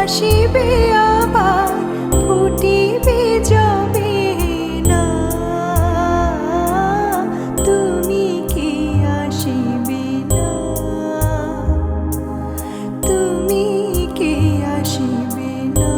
আসিবে আবার ফুটিবে যবে না, তুমি কি আসিবে না, তুমি কি আসিবে না।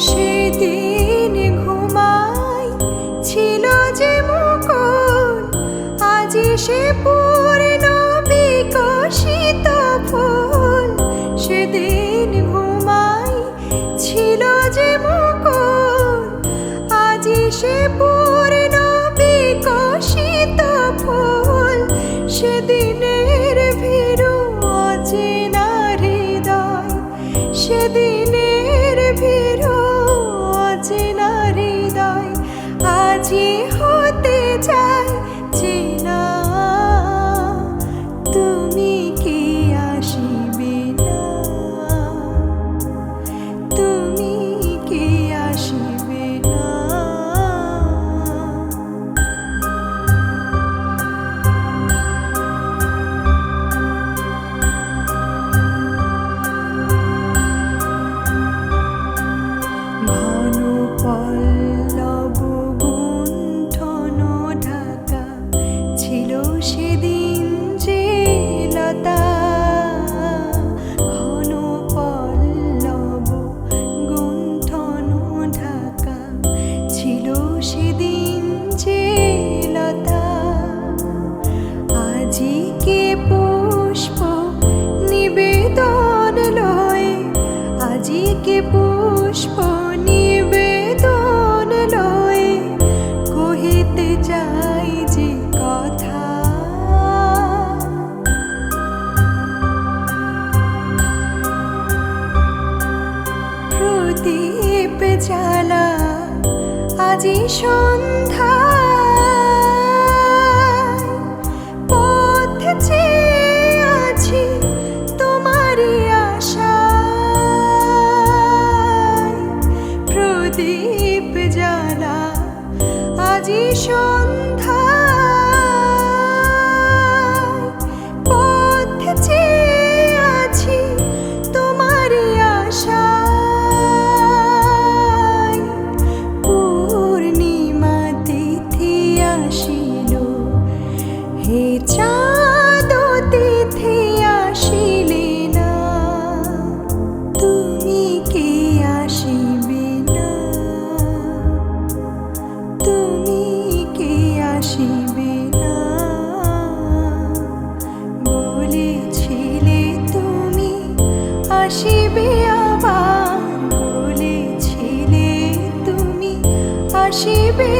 সেদিন ঘুমাই ছিল যে মুকুল, আজি সে পূর্ণ বিকশিত ফুল। সেদিন ঘুমাই ছিল যে মুকুল, আজি সে পূর্ণ বিকশিত ফুল। সেদিনের ভীরু অচেনা হৃদয়, সেদিনের ভীরু অচেনা হৃদয় আজি হতে চাই চেনা, তুমি কি আসিবে না, তুমি কি আসিবে না। ঘন পল্লব গুণ্ঠন ঢাকা ছিল সেদিন যে লতা, ঘন পল্লব গুণ্ঠন ঢাকা ছিল সেদিন যে লতা। আজি কে পুষ্প নিবেদন লয়ে, আজি কে পুষ্প নিবেদন লয়ে কহিতে যাই যে কথা। প্রদীপ জ্বালা আজি সন্ধ্যা, পথ চেয়ে আছি তোমারই আশায়। প্রদীপ জ্বালা আজি সন্ধ্যা, পথ চেয়ে আছি তোমারই আশায়। পূর্ণিমা তিথি আসিল, হে চাঁদ তিথি আসিলে না, তুমি কি আসিবে না, তুমি কি আসিবে না। বলেছিলে তুমি আসিবে আবার, বলেছিলে তুমি আসিবে